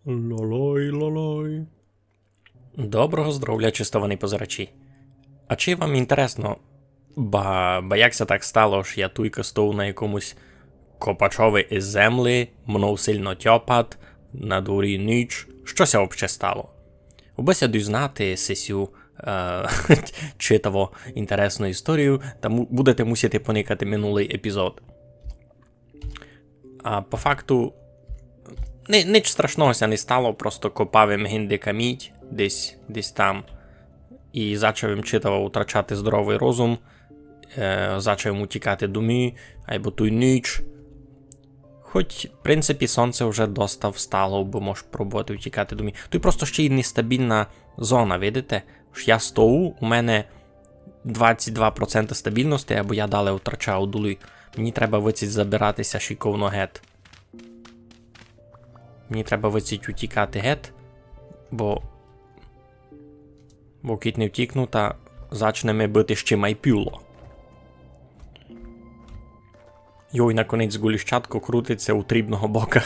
Лолой, лолой. Доброго здоров'я, чистований позирачі. А чи вам інтересно, ба якся так стало, що я туйка стов на якомусь копачові із землі, мнов сильно тьопат, на дворі ніч, щося обще стало? Обесяду знати сесю читаво інтересну історію, та будете мусити поникати минулий епізод. А по факту, ніч страшногося не стало, просто копав їм гіндика мідь десь там. І почав їм читаво втрачати здоровий розум, почав їм утікати думи, або ту ніч. Хоч, в принципі, сонце вже доста встало, бо можеш пробувати втікати думі. Тут просто ще й нестабільна зона, видите? Я стою, у мене 22% стабільності, або я далі втрачав дули. Мені треба виціть забиратися шиковно гет. Мені треба виціть утікати гет, бо кіт не втікну, та зачнеме бити ще майпюло. Йой, наконець гуліщатко крутиться у трібного бока.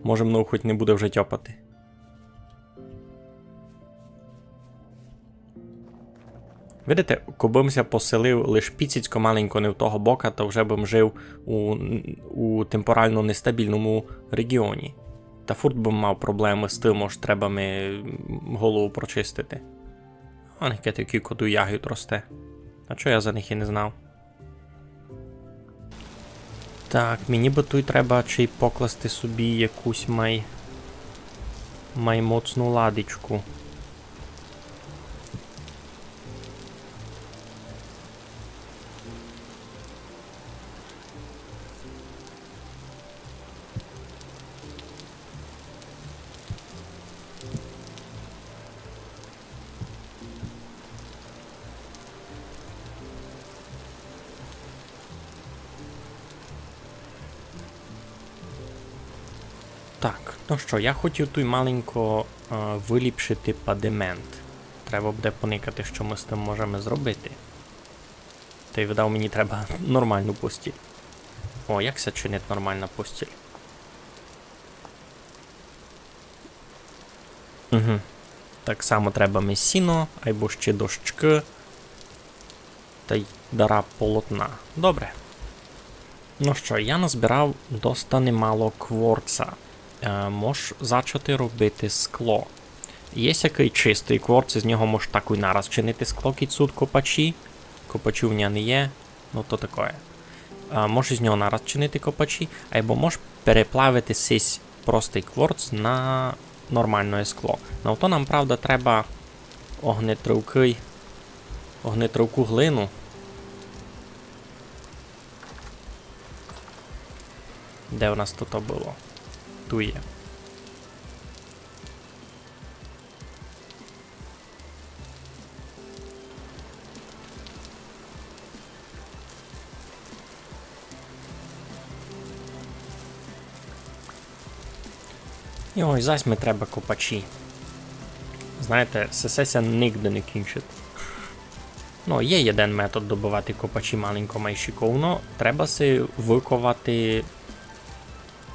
Може, мною хоч не буде вже тьопати. Видите, кобимся поселив лиш піціцько маленько не в того бока, то вже бим жив у темпорально нестабільному регіоні. Та фурт би мав проблеми з тим, аж треба ми голову прочистити. А нехай такий коду ягід росте. А чого я за них і не знав? Так, мені би тут треба чи й покласти собі якусь моцну ладичку. Так, ну що, я хотів тут маленько виліпшити падемент. Треба буде поникати, що ми з тим можемо зробити. Та й видав, мені треба нормальну постіль. О, як ся чинить нормальна постіль? Угу. Так само треба месіно, або ще дощки. Та й дара полотна. Добре. Ну що, я назбирав доста немало кворца. Можеш почати робити скло. Є який чистий кворц, з нього можеш так і нараз чинити скло, кіцут копачі. Копачів в нього не є, ну то таке. Можеш з нього нараз чинити копачі, або можеш переплавити сись простий кворц на нормальне скло. На то нам, правда, треба огнетривку глину. Де у нас тут було? Ту є. І ось зась ми треба копачі. Знаєте, сесеся нігде не кінчить. Ну, є один метод добувати копачі маленько майшиковно. Треба си виковати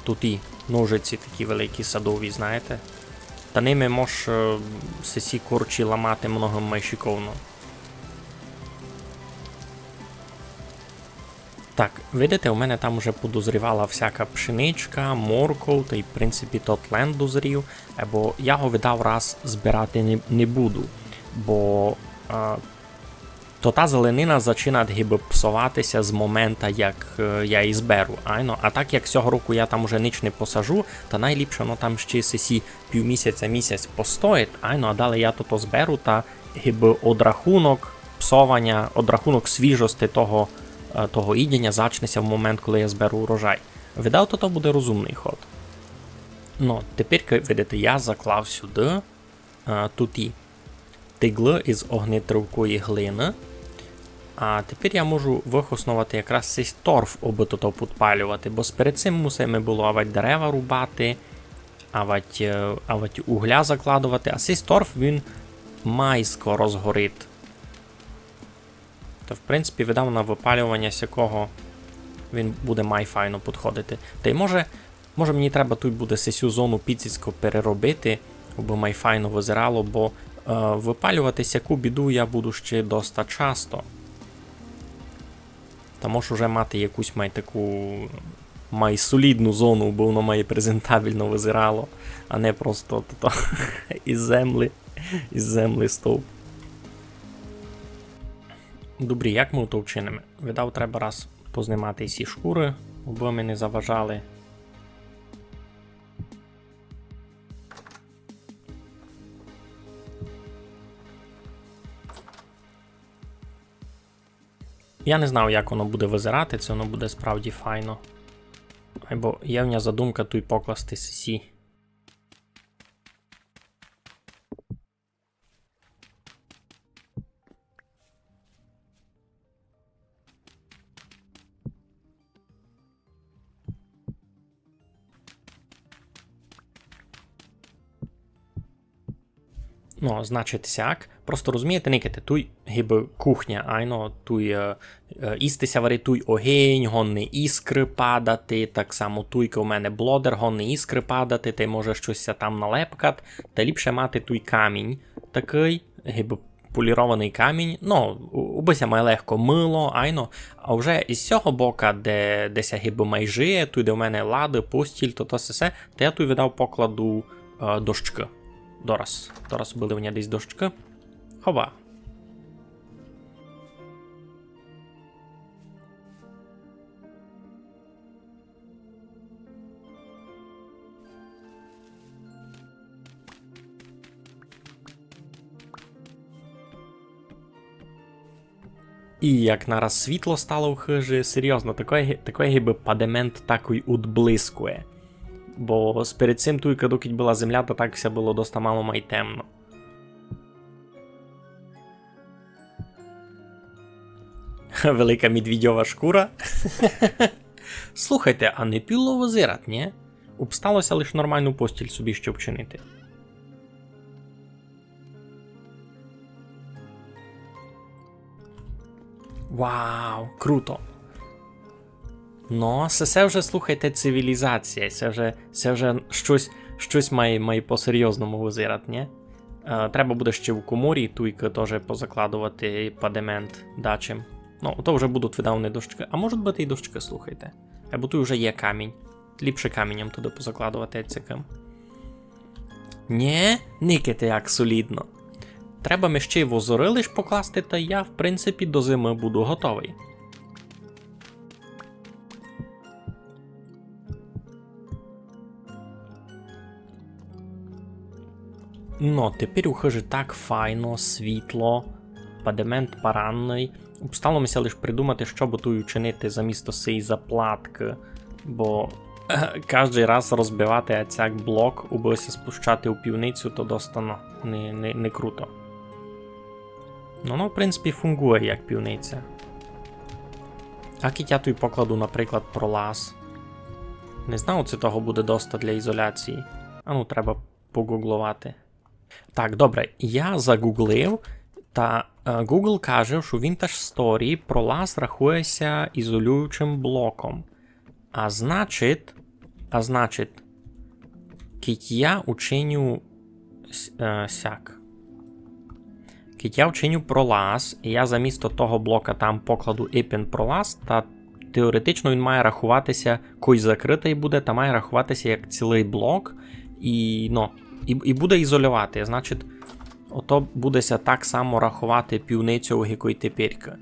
туті ножиці такі великі садові, знаєте. Та ними можеш сесі курчі ламати много майшиковно. Так, видите, у мене там вже подозрівала всяка пшеничка, морков, та й в принципі тот лен дозрів, бо я його видав раз збирати не буду, бо то та зеленина починає псуватися з моменту, як я її зберу. А так як цього року я там вже ніч не посажу, то найліпше воно там ще сесі півмісяця-місяць постоїть, а далі я то зберу, та одрахунок псовання, одрахунок свіжості того їдення зачнеться в момент, коли я зберу урожай. Видав, то буде розумний ход. Ну, тепер, видите, я заклав сюди туті тигли із огнетривкої глини. А тепер я можу вихоснувати якраз цей торф, аби тут підпалювати, бо перед цим мусимо було авать дерева рубати, авать угля закладувати, а цей торф він майсько розгорить. То, в принципі, видав на випалювання всякого він буде май файно підходити. Та й може мені треба тут буде сесю зону піціцько переробити, аби май файно визирало, бо випалюватись яку біду я буду ще доста часто. Та можу вже мати якусь таку солідну зону, бо воно має презентабельно визирало, а не просто із землі стовп. Добрі, як ми то вчинимо? Видав, треба раз познімати всі шкури, аби ми не заважали. Я не знав, як воно буде визирати, це воно буде справді файно. Або є в мене задумка тут покласти сесі. Ну, значить сяк. Просто розумієте, никайте, туй гиби кухня, айно, туй істися варить, туй огінь, гонне іскри падати, так само туйка у мене блодер, гонне іскри падати, ти може щось там налепкати, та ліпше мати туй камінь такий, гиби полірований камінь, ну, убися має легко мило, айно, а вже із цього бока, де десь гиби майже, туй де у мене лади, постіль, то все, то я туй видав покладу дощки. Дораз були в мене десь дощки. Хова. І як нараз світло стало в хижі, серйозно, такий гиби падемент такий утблискує. Бо перед цим туй, коли була земля, то так все було доста мало май темно. Велика медвідьова шкура. Слухайте, а не піло визират, ні? Обсталося лише нормальну постіль собі щоб чинити. Вау, круто. Ну, це вже, слухайте, цивілізація, це вже щось має по-серйозному визират, ні? Треба буде ще в коморі туйки теж позакладувати падемент дачем. Ну, то вже будуть видавні дощки. А можуть бути і дощки, слухайте. Або тут вже є камінь. Ліпше камінням туди позакладувати циким. Нє, никайте як солідно. Треба ми ще й возори лиш покласти, та я, в принципі, до зими буду готовий. Ну, тепер у хижі так файно, світло, падемент паранний. Обсталося лише придумати, що би тут чинити замісто цієї заплатки, бо кожен раз розбивати цяк блок, убилося спущати у півницю, то доста не круто. Ну, воно, в принципі, фунгує як півниця. А я тут покладу, наприклад, пролаз. Не знав, це того буде доста для ізоляції. А ну, треба погуглувати. Так, добре, я загуглив, та Google каже, що в Vintage Story пролаз рахується ізолюючим блоком. А значить, кить я учиню сяк. Кить я учиню пролаз, і я замісто того блока там покладу іпін пролаз, та теоретично він має рахуватися, койсь закритий буде, та має рахуватися як цілий блок, і буде ізолювати. Значить, ото будеся так само рахувати півницю, якої теперка.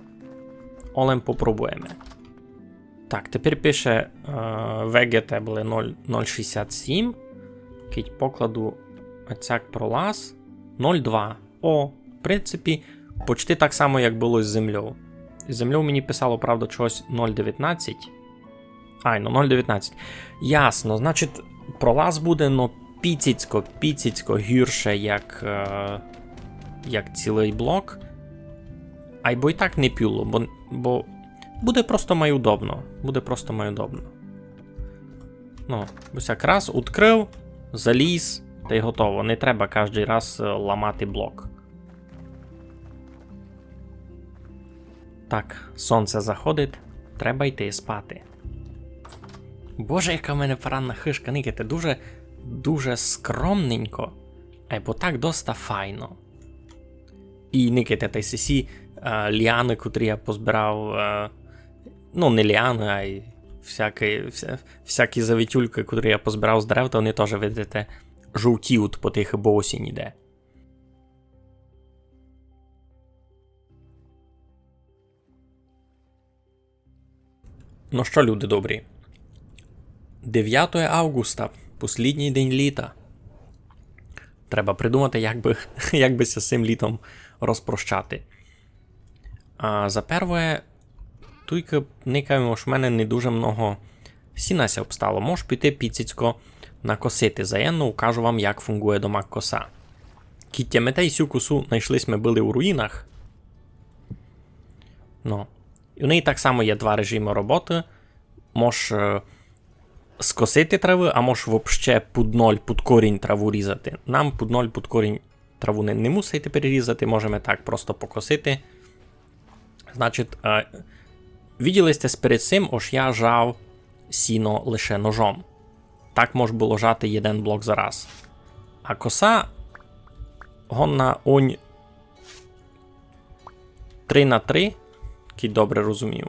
Олем попробуємо. Так, тепер пише vegetable 0,67. Кить покладу оцяк пролаз 0,2. О, в принципі, почти так само, як було з землею. З землею мені писало, правда, чогось 0,19. Ай, ну 0,19. Ясно, значить, пролаз буде, но піціцько гірше, як цілий блок. Айбо і так не пюло, бо буде просто майудобно. Ну, ось якраз відкрив, заліз, та й готово. Не треба кожен раз ламати блок. Так, сонце заходить, треба йти спати. Боже, яка в мене паранна хишка, никайте, дуже скромненько, бо так доста файно. І никайте, та й сесі ліани, котрі я позбирав, ну не ліани, а й всякі завітюльки, котрі я позбирав з дерев, то вони теж, видите, жовтіють по тих, бо осінь іде. Ну що, люди добрі, 9 августа, послідній день літа. Треба придумати, як би з цим літом розпрощати. А за перше, тільки никаємо, що в мене не дуже много сінася обстало. Можеш піти піцицько накосити. Заєнно укажу вам, як фунгує дома коса. Кіттямете й сю косу знайшлись ми були у руїнах. Ну. І в неї так само є два режими роботи. Можеш скосити трави, а можеш взагалі під ноль, під корінь траву різати. Нам під ноль, під корінь траву не мусите перерізати, можемо так просто покосити. Значить, виділи сте перед цим, ось я жав сіно лише ножом. Так може було жати один блок за раз. А коса, гонна онь 3х3, який добре розумів.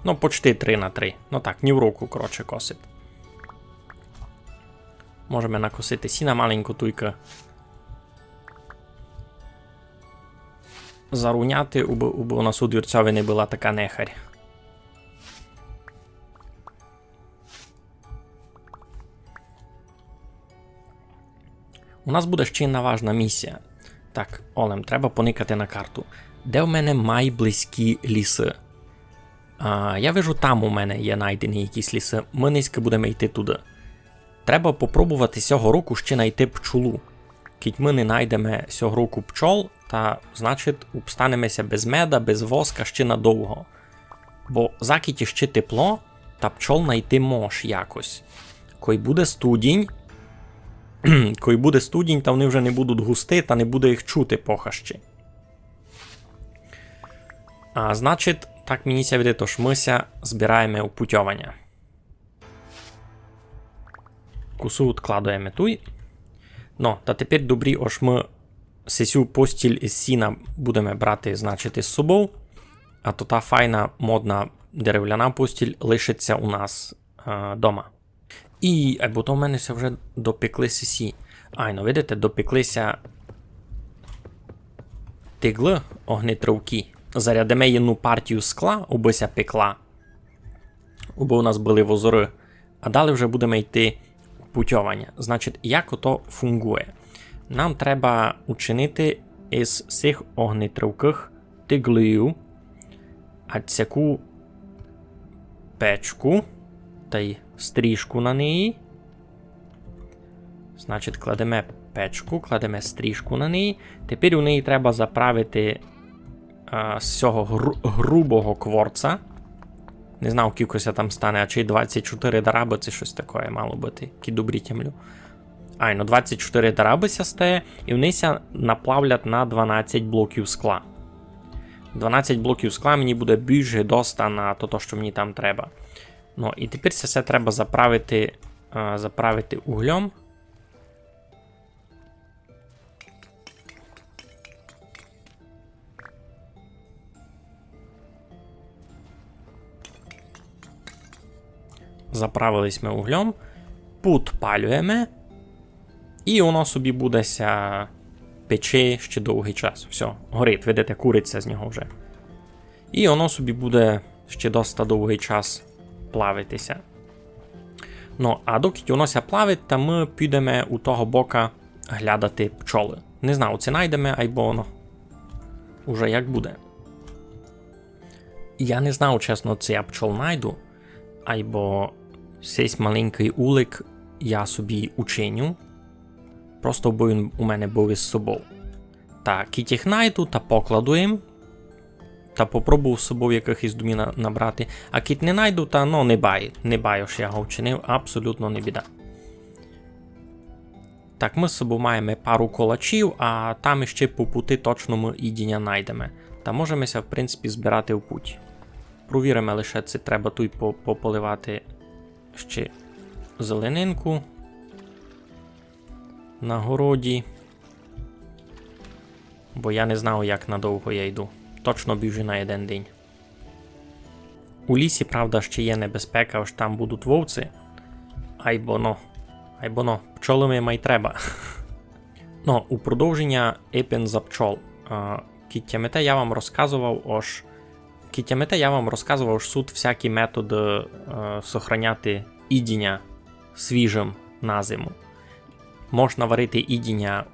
Ну, почти 3х3. Ну так, ні в руку, коротше, косить. Можемо накосити сіна маленьку туйка. Заруняти, у нас у двірцьові не була така нехарь. У нас буде ще одна важна місія. Так, Олем, треба поникати на карту. Де в мене найблизькі ліси? Я вижу, там у мене є знайдені якісь ліси. Ми низько будемо йти туди. Треба попробувати цього року ще знайти пчолу. Кіть ми не знайдемо цього року пчол, та, значить, обстанемося без меда, без воска ще надовго. Бо закіті ще тепло, та пчол знайти мож якось. Кой буде студінь, та вони вже не будуть густи, та не буде їх чути похащі. Значить, так мені ся віде, тож мися збираємо опутьовання. Кусу відкладуємо туй. Ну, та тепер добрі, ось ми сесю постіль із сіна будемо брати, значить, із собою. А то та файна, модна дерев'яна постіль лишиться у нас дома. І, бо то в мене вже допекли сесі. Ну, видите, допеклися тигли, огнетривки. Зарядимо одну партію скла, убися пекла. Бо у нас були возори. А далі вже будемо йти у путьовання. Значить, як ото фунгує? Нам треба учинити із цих огнетривких тиглів цяку печку та й стрижку на неї. Значить, кладемо печку, кладемо стрижку на неї. Тепер у неї треба заправити з цього грубого кворца. Не знав, кількося там стане, а чи 24 дараби, це щось таке мало бути. Кі добрі тямлю. 24 дарабися стає, і внися наплавлять на 12 блоків скла. 12 блоків скла мені буде більше доста на то, що мені там треба. Ну, і тепер це все треба заправити углем. Заправились ми углем, підпалюємо, і воно собі будеся пече ще довгий час. Все, горить, видите, куриться з нього вже. І воно собі буде ще доста довгий час плавитися. Ну, а доки воно ся плавить, то ми підемо у того бока глядати пчоли. Не знаю, це знайдемо, або воно уже як буде. Я не знав, чесно, це я пчол знайду, або цей маленький улик я собі учиню. Просто бо він у мене був із собою. Так, кіт їх знайду та покладу їм. Та попробую з собою якихось думі набрати. А кіт не знайду, та ну не баю, що я його вчинив, абсолютно не біда. Так, ми з собою маємо пару колачів, а там іще по пути точно ми їдіння знайдемо. Та можемося, в принципі, збирати в путь. Провіримо лише, це треба тут пополивати ще зеленинку на городі. Бо я не знав, як надовго я йду. Точно біжу на один день. У лісі, правда, ще є небезпека, що там будуть вовці. Айбоно. Пчолами май треба. Ну, у продовження епін за пчол. Кітямете я вам розказував, що тут всякі методи сохраняти ідіння свіжим на зиму. Можна варити ідіння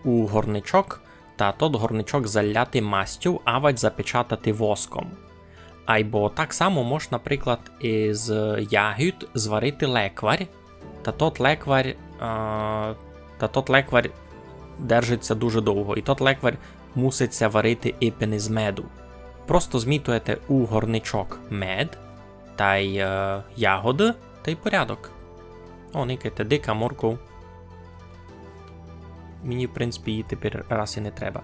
у горничок, та тот горничок заляти мастю, авать запечатати воском. Айбо так само можна, наприклад, із ягід зварити лекварь, та тот лекварь держиться дуже довго, і тот лекварь муситься варити іпен із меду. Просто змітуєте у горничок мед, та й ягоди, та й порядок. О, никайте, дика морков. Мені, в принципі, її тепер раз і не треба.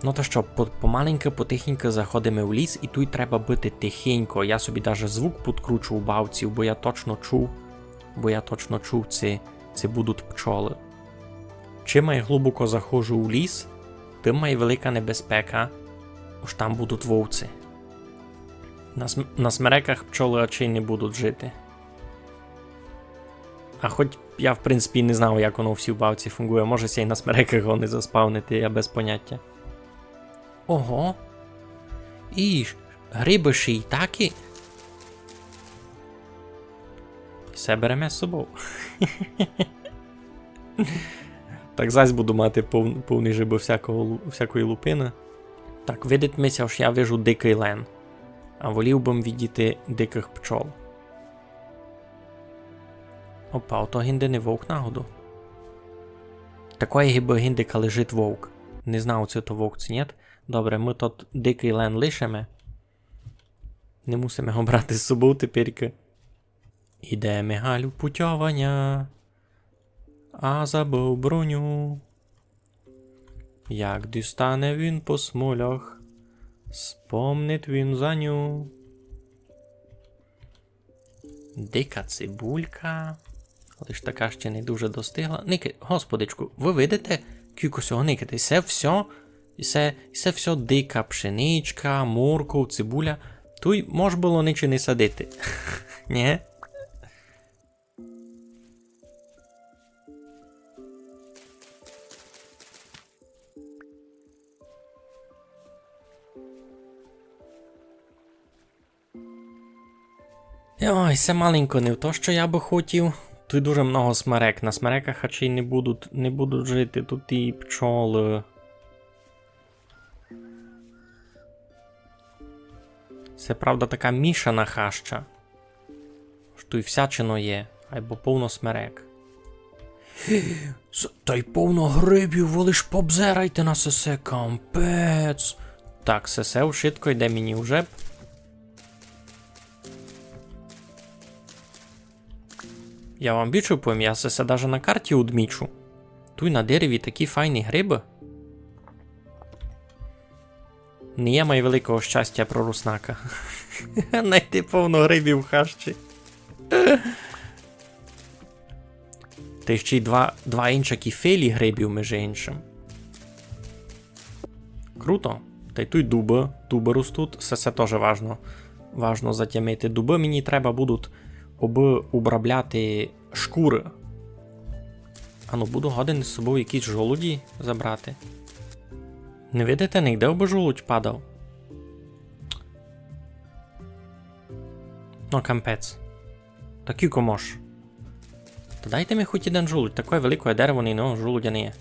Ну то що, помаленьки, потихеньки заходимо в ліс, і тут треба бити тихенько. Я собі навіть звук підкручу у бавців, бо я точно чув, це будуть пчоли. Чим я глибоко заходжу у ліс, тим має велика небезпека, що там будуть вовці. На смереках пчоли очей не будуть жити. А хоч я, в принципі, не знав, як воно всі в бавці фунгує. Може, ся й на смереках вони заспавнити, я без поняття. Ого. І гриби ще й такі. Все беремо з собою. Так зась буду мати повний жиби всякої лупини. Так, видитьмеся, що я вижу дикий лен. А волів би відійти диких пчол. Опа, ото гінде не вовк нагоду. Такої гиби гіндика лежить вовк. Не знав, це то вовк, чи ні. Добре, ми тут дикий лен лишимо. Не мусимо його брати з собою тепер. Ідемо, Галю, путьовання. А забув броню. Як дістане він по смолях, спомнить він за ню. Дика цибулька. Але ж така ще не дуже достигла. Господичку, ви видите, кілько всього никати? Це все дика пшеничка, морков, цибуля. Тут мож було нічого не садити. Ні? Ой, це маленько не то, що я би хотів. Тут дуже много смерек. На смереках хачі не будуть жити. Тут і пчоли. Це, правда, така мішана хаща. Що тут і всячино є. Або повно смерек. Та й повно грибів, ви лиш побзерайте на сесе, кампець. Так, сесе, швидко йде мені вже б. Я вам більше повім, я це даже на карті удмічу. Тут на дереві такі файні гриби. Не є май великого щастя про руснака. Найти повно грибів в хащі. Та ще й два іншакі фелі грибів, між іншим. Круто. Та й тут дуби ростуть. Це теж важно затямити. Дуби мені треба будуть обробляти шкури. Ану, буду годен з собою якісь жолуді забрати. Не видите, нігде би жолудь падав? Ну, кампець. Та кілько мож. Та дайте мені хоч один жолудь. Таке велике дерево, не жолудя не є.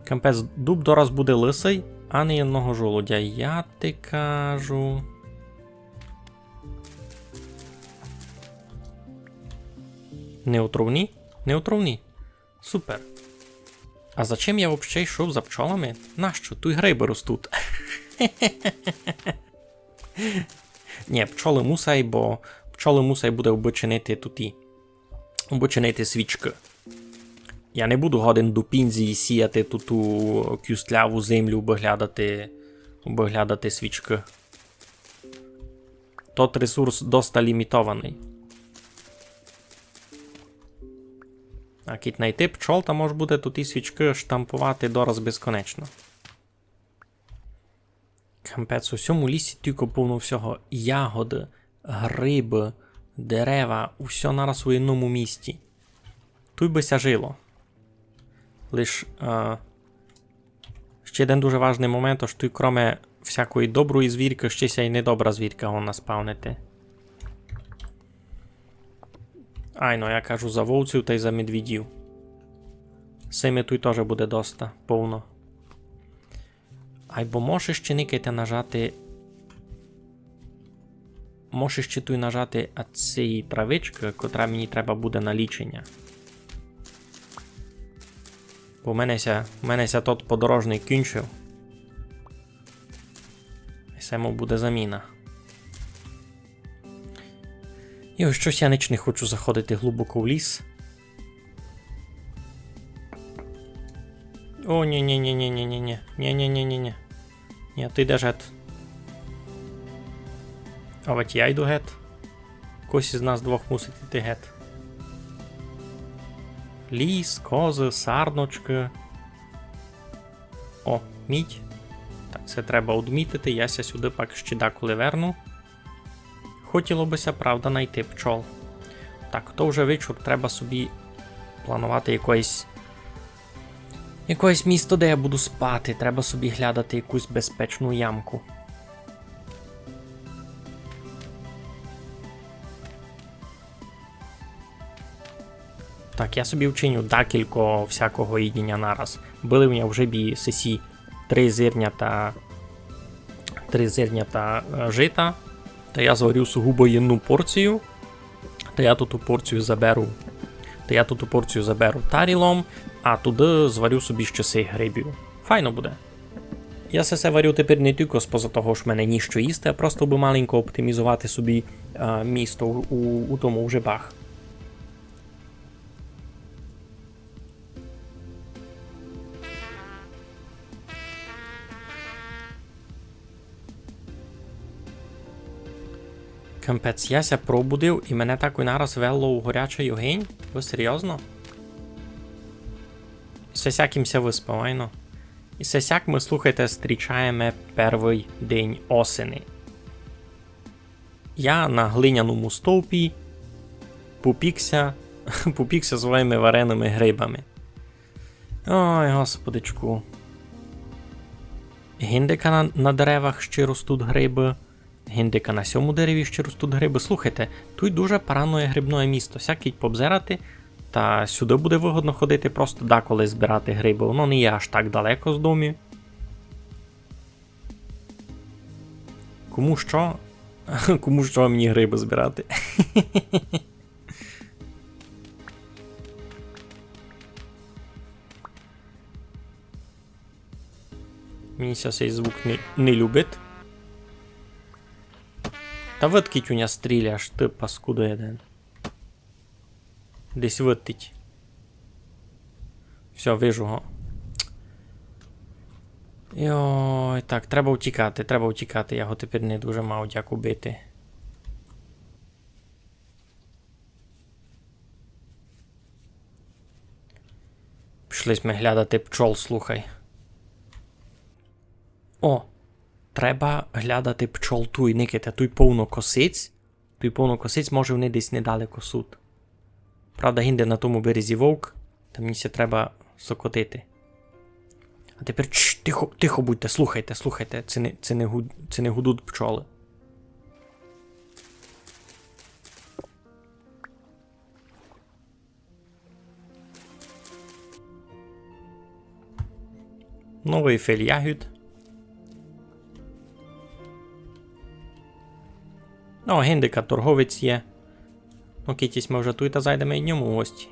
Кампець, дуб дораз буде лисий, а не одного жолудя. Я ти кажу... Неотровні? Неотровні. Супер. А зачем я взагалі йшов за пчолами? Нащо? Тут гриби ростуть. Ні, пчоли мусай, бо пчоли мусай буде обочинити туті. Обочинити свічки. Я не буду годен до пінзі і сіяти ту кюстляву землю, обглядати свічки. Тот ресурс доста лімітований. А кіт знайти пчол, та може буде тут і свічки штампувати дораз безконечно. Кампець, у всьому лісі тільки повно всього. Ягоди, гриби, дерева, усе нараз у одному місті. Тут бися жило. Лиш ще один дуже важний момент, що тут, кроме всякої доброї звірки, ще ся й недобра звірка вона спавнити. Айно, я кажу за вовців та й за медвідів. Сими тут теж буде доста повно. Айбо можеш ще никайте нажати... Можеш ще тут нажати цієї травички, котра мені треба буде на лічення. Бо в мене тот подорожний кінчив. І сему буде заміна. І ось щось я ніч не хочу заходити глибоко в ліс. О, ні-ні-ні-ні-ні-ні-ні. Ні-ні-ні-ні-ні. Ні, ти йдеш гет. А от я йду гет. Когось із нас двох мусить йти гет. Ліс, кози, сарночки. О, мідь. Так, це треба одмітити, яся сюди пак ще деколи верну. Хотіло бися, правда, знайти пчол. Так, то вже вечір, треба собі планувати якесь місто, де я буду спати. Треба собі глядати якусь безпечну ямку. Так, я собі вчиню декілько всякого їдіння нараз. Були в мене вже бі сесі 3 зернята жита. Та я зварю сугубо одну порцію. Та я тут порцію заберу тарілом, а туди зварю собі ще сей грибів. Файно буде. Я все варю тепер не тільки споза того, що в мене ніщо їсти, а просто би маленько оптимізувати собі місто у тому жибах. Кампець, яся пробудив і мене так і нараз вело у горячий огінь? Ви серйозно? І сесяким ся виспав, айно. І сесяк ми, слухайте, зустрічаємо перший день осени. Я на глиняному стовпі попікся своїми вареними грибами. Ой, господичку. Гіндика на деревах ще ростуть гриби. Гіндика на сьому дереві ще ростуть гриби. Слухайте, тут дуже параноє грибне місто. Всякий побзирати, та сюди буде вигодно ходити просто деколи збирати гриби. Воно не є аж так далеко з дому. Кому що мені гриби збирати? Мені цей звук не любить. Та видки тюня стріляш, ти паскудо один. Десь витить. Все, вижу його. Йой, так, треба втікати, я його тепер не дуже мав як убити. Пішлись ми глядати пчол, слухай. О! Треба глядати пчол туй, никайте, туй повно косиць, може вони десь недалеко суть. Правда, гінде на тому березі вовк, там мені треба сокотити. А тепер тихо будьте, слухайте, це не гудуть пчоли. Новий фельягід. О, гіндика, торговець є. Ну, китісь ми вже тут, та зайдемо і днем у гості.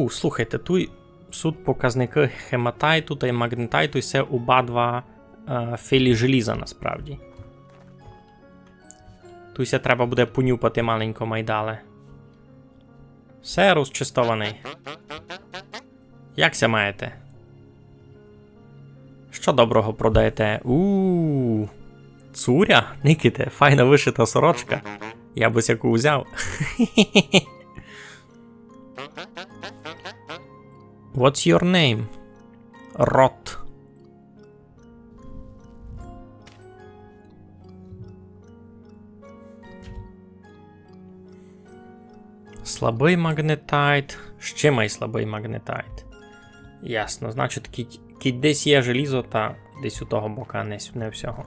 Слухайте, тут тут показники хематайту та й магнетайту, і це обидва філі желіза насправді. Тут треба буде понюпати маленько майдале. Все розчистований. Якся маєте? Що доброго продаєте? Цуря? Никите, файна вишита сорочка. Я б ось яку взяв. What's your name? Рот. Слабий магнетайт. Ще має слабий магнетайт. Ясно, значить, десь є желізо, та десь у того бока не всього.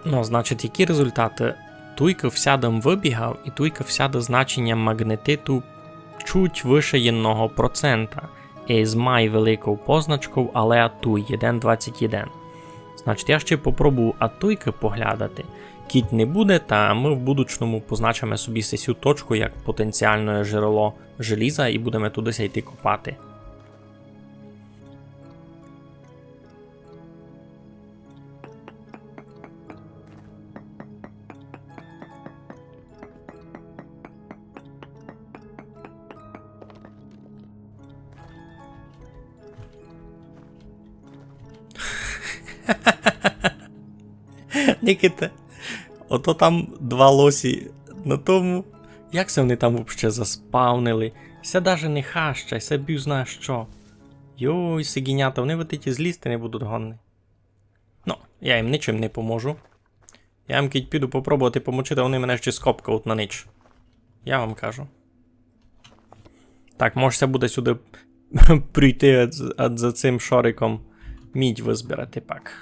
Ну, значить, які результати? Туйка всядом вибігав, і туйка всяде значення магнетиту чуть вище 1%. І з май великою позначкою, але атуй 1.21. Значить, я ще попробую атуйки поглядати. Кіть не буде, та ми в будучному позначимо собі цю точку як потенціальне джерело желіза і будемо туди йти копати. Никите, ото там два лосі на тому. Як це вони там взагалі заспавнили? Це даже не хаща, це б'ю знає що. Йой, сигінята, вони вититі злізти не будуть гонні. Ну, я їм нічим не поможу. Я їм кіть піду попробувати помочити, а вони мене ще скопкають на ніч. Я вам кажу. Так, можеться буде сюди прийти за цим шориком мідь визбирати пак.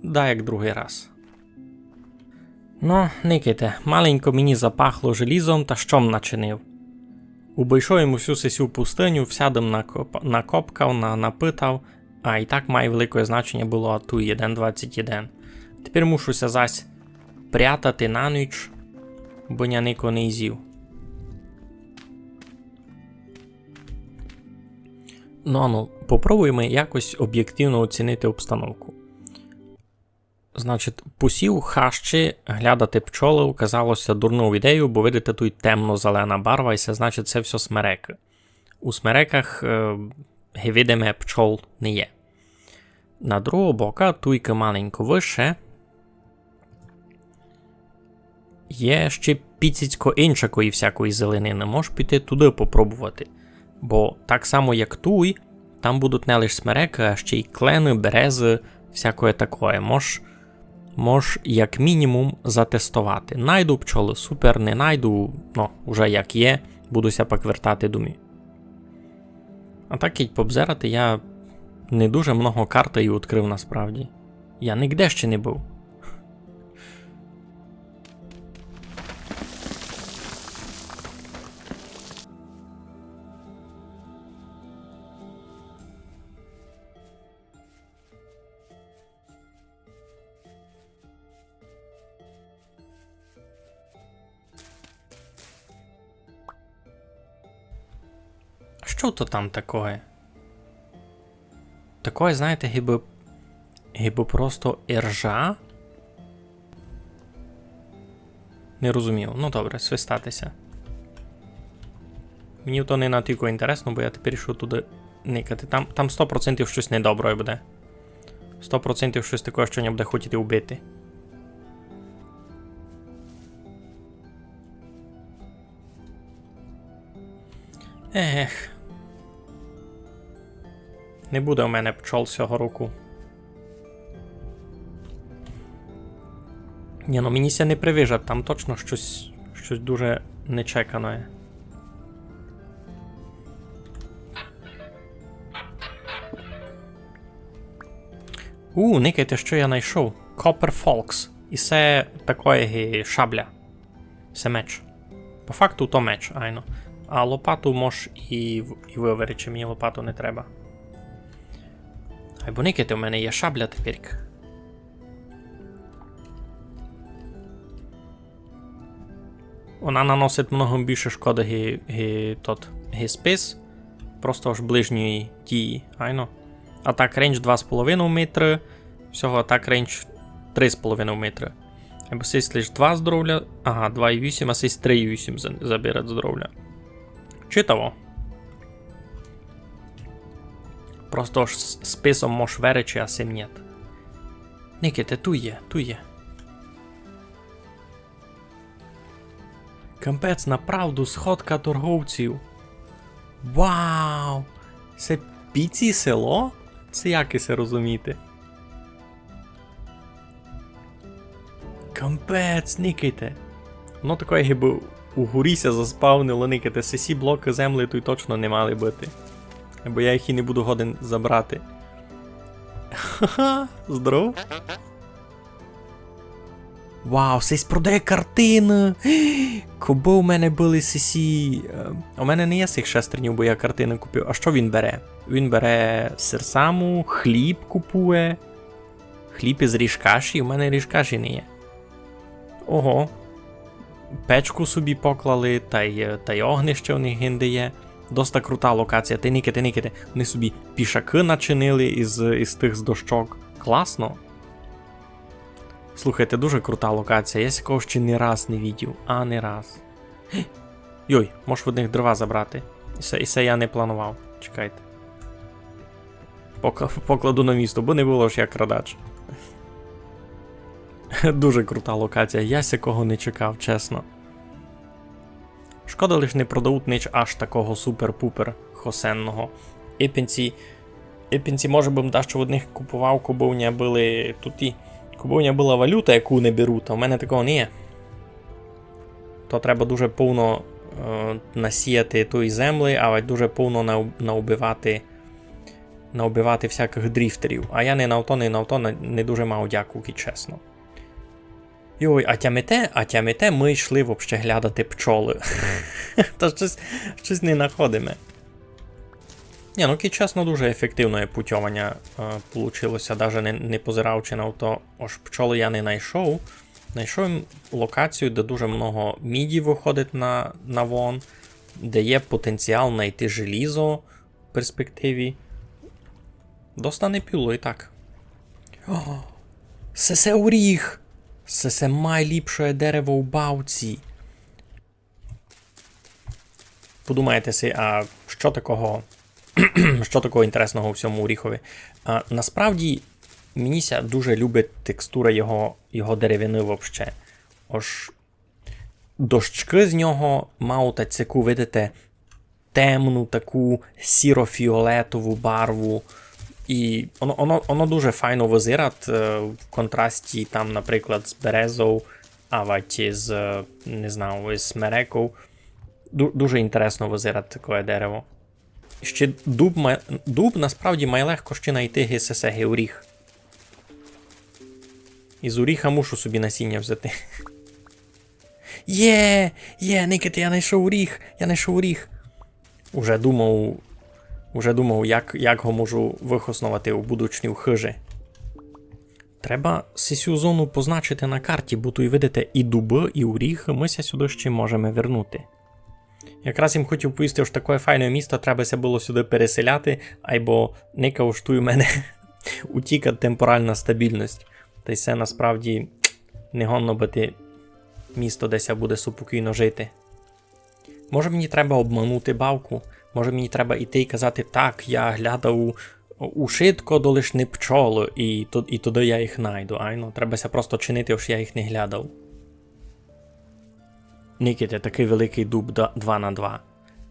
Да, як другий раз. Ну, Никите, маленько мені запахло желізом, та що м начинив? Обійшов йому всю сесю пустиню, всядом накопкав, напитав, а і так має велике значення було атуй 1.21. Тепер мушуся зась прятати на ніч, бо я нико не з'їв. Ну, попробуємо якось об'єктивно оцінити обстановку. Значить, посів хащі глядати пчоли казалося дурною ідеєю, бо видите, тут темно-зелена барва, і це значить, це все смереки. У смереках видиме пчол не є. На другого бока, туйка маленько вище, є ще піцицько іншакої всякої зеленини. Можеш піти туди попробувати. Бо так само, як туй, там будуть не лише смереки, а ще й клени, берези, всякое такое. Можеш як мінімум затестувати. Найду пчоли, супер, не найду, ну, вже як є, будуся пак вертати думі. А так кіть побзерати, я не дуже много карти і відкрив насправді. Я нігде ще не був. Що то там такое? Такое, знаєте, гіби просто іржа? Не розумів. Ну добре, свистатися. Мені то не натільки інтересно, бо я тепер йшов туди никати. Там 100% щось недобре буде. 100% щось таке, що не буде хотіти вбити. Ех. Не буде у мене пчол цього року. Ні, ну мені ся не привижать, там точно щось дуже нечекане. Никайте, що я знайшов. Copper Folks. І це такої шабля. Це меч. По факту то меч, айно. А лопату можеш і вивери, чи мені лопату не треба. Ай, бо никайте, у мене є шабля тепер. Вона наносить много більше шкоди спис. Просто аж ближньої дії, айно. Атак рейндж 2,5 метри. Всього атак рейндж 3,5 метри. Або сейс лише 2 здоров'я. Ага, 2,8, а сейс 3,8 забирать здоров'я. Читаво. Просто ж списом можеш веречі, а сим нет. Никите, ту є. Кампець, направду, сходка торговців. Вау! Це піці село? Це як це розуміти? Кампець, никайте. Воно таке, якби у горіся заспавнило, никайте. Сесі блоки землі тут точно не мали бути. Бо я їх і не буду годен забрати. Ха-ха, здоров. Вау, сесь продає картини. Коби у мене були сесі... У мене не є цих шестернів, бо я картини купив. А що він бере? Він бере сирсаму, хліб купує. Хліб із ріжкаші, у мене ріжкаші не є. Ого. Печку собі поклали, та й огнище у них гінде є. Доста крута локація. Ти никите. Вони собі пішаки начинили із тих з дощок. Класно. Слухайте, дуже крута локація. Я такого ще ні раз не видів. А, не раз. Йой, можеш в одних дрова забрати. І це я не планував. Чекайте. Покладу на місто, бо не було ж я крадач. Дуже крута локація. Я сякого не чекав, чесно. Шкода лиш не продають нич аж такого супер-пупер хосенного. Епінці, може бим що в одних купував, коби у мене були туті. Коби у мене була валюта, яку не беруть, а в мене такого не є. То треба дуже повно насіяти тої землі, а дуже повно наубивати всяких дріфтерів. А я не на авто не дуже мав дякуки, чесно. Йой, а тямите ми йшли взагалі глядати пчоли. Та щось не знаходимо. Ні, ну чесно, дуже ефективне путьовання получилося, навіть не позираючи на авто. Ось пчоли я не знайшов. Знайшов локацію, де дуже много міді виходить на вон, де є потенціал знайти желізо в перспективі. Достане піло і так. О, це оріх! Це найліпше дерево у бавці. Подумайте си, а що такого інтересного у всьому оріхові? Насправді, мені дуже любить текстура його деревини взагалі. Ось дощки з нього мають таку, видите, темну, таку сіро-фіолетову барву. І воно дуже файно визирать в контрасті, там, наприклад, з березою, а з, не знаю, з смерекою. Дуже інтересно визирать таке дерево. Ще дуб насправді має легко ще знайти ГСС оріх. Із оріха мушу собі насіння взяти. Никите, я знайшов оріх. Уже думав, як його можу вихоснувати у будучні хижі. Треба цю зону позначити на карті, бо тут, видите, і дуби, і оріхи ми сюди ще можемо вернути. Якраз їм хотів поїсти, що таке файне місто, треба було сюди переселяти, або ника уштує мене утіка темпоральна стабільність. Та й це насправді не гонно бути місто, десь буде спокійно жити. Може мені треба обманути бавку? Може мені треба йти і казати, так, я глядав у шитко до лиш не пчолу, і туди я їх знайду. Айно, требася просто чинити, що я їх не глядав. Никите, такий великий дуб 2 на 2.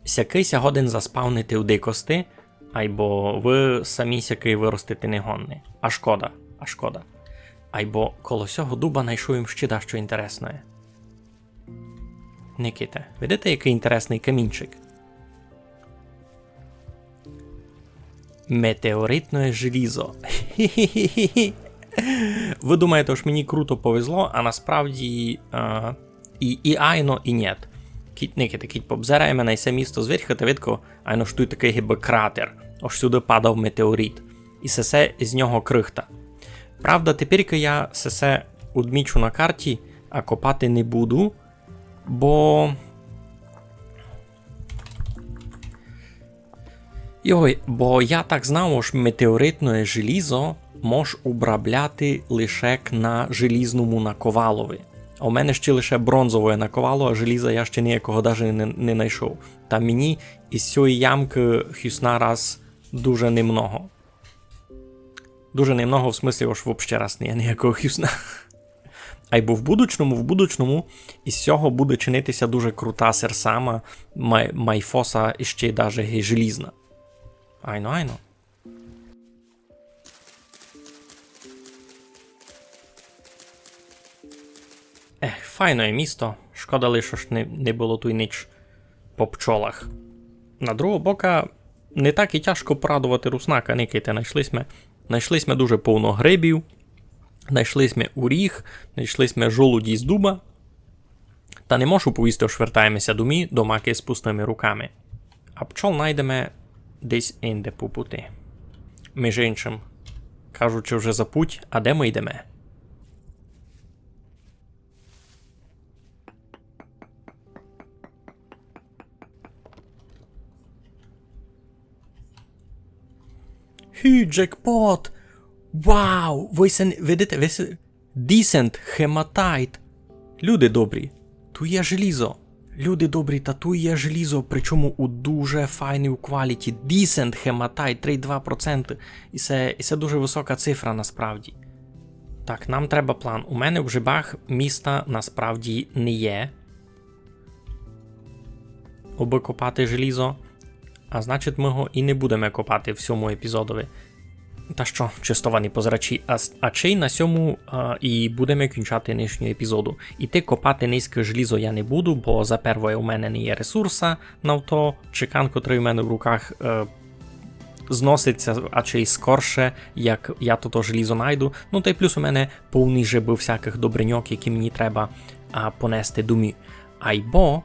сякий годин заспавнити у дикости, айбо ви самі сякий виростити не гонни. А шкода. Айбо коло сього дуба найшов їм ще дещо інтересне. Никите, видите, який інтересний камінчик? Метеоритне желізо. Ви думаєте, що мені круто повезло, а насправді і айно, і нет. Никите, кіть побзираємо на це місто зверху, та видко, айно ж тут такий гіби кратер. Ось сюди падав метеорит. І сесе з нього крихта. Правда, тепер я сесе відмічу на карті, а копати не буду, бо... бо я так знав, що метеоритне желізо мож обробляти лише на желізному наковалові. А у мене ще лише бронзове наковало, а желіза я ще ніякого навіть не знайшов. Та мені із цієї ямки хюсна раз дуже немного. Дуже немного, в смислі, аж взагалі раз не ніякого хюсна. Айбо в будучному із цього буде чинитися дуже крута серсама, майфоса і ще й навіть желізна. Айно. Файне місто. Шкода лише, що не було той ніч по пчолах. На другого бока, не так і тяжко порадувати руснака, никайте. Найшлись ми дуже повно грибів, знайшлись ми уріг, знайшлись ми жолуді з дуба. Та не можу повісти, що вертаємося до маки з пустими руками. А пчол знайдемо десь інде по пути. Між іншим, кажучи вже за путь, а де ми йдемо? Джекпот! Вау! Ви видите? Decent Hematite. Люди добрі, тут є желізо. Люди добрі, та тут є желізо, причому у дуже файній кваліті. Decent Hematite, 3,2%. І це дуже висока цифра насправді. Так, нам треба план. У мене в жибах міста насправді не є. Аби копати желізо. А значить, ми його і не будемо копати в цьому епізодові. Та що, чистовані позрачі, а чи на цьому і будемо кінчати нинішню епізоду. Іти копати низьке желізо я не буду, бо за перше у мене не є ресурса на то, чекан, котрий у мене в руках зноситься, а чи й скорше, як я то желізо найду. Ну та й плюс у мене повний жиби всяких добриньок, які мені треба понести думі. Айбо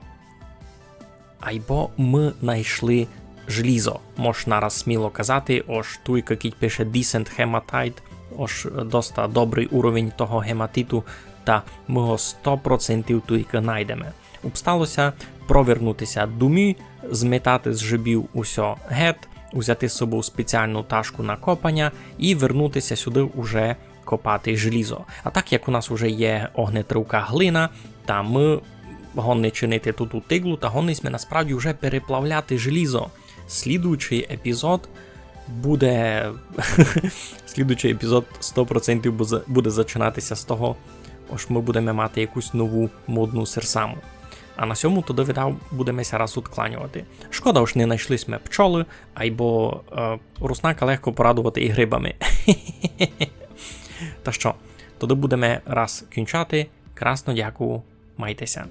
ми знайшли желізо. Можеш нараз сміло казати, ось тут, який пише Decent Hematite, ось доста добрий уровень того гематиту, та ми його 100% тільки знайдемо. Обсталося провернутися думі, зметати з жибів усе гет, взяти з собою спеціальну ташку на копання і вернутися сюди уже копати желізо. А так як у нас вже є огнетривка глина, та ми гонни чинити тут у тиглу, та гонни ми насправді вже переплавляти желізо. Слідуючий епізод буде 100% буде зачинатися з того, що ми будемо мати якусь нову модну серсаму. А на цьому то довідав будемо раз відкланювати. Шкода, що не знайшлись ми пчоли, або руснака легко порадувати і грибами. Та що, тоді будемо раз кінчати. Красно дякую, майтеся.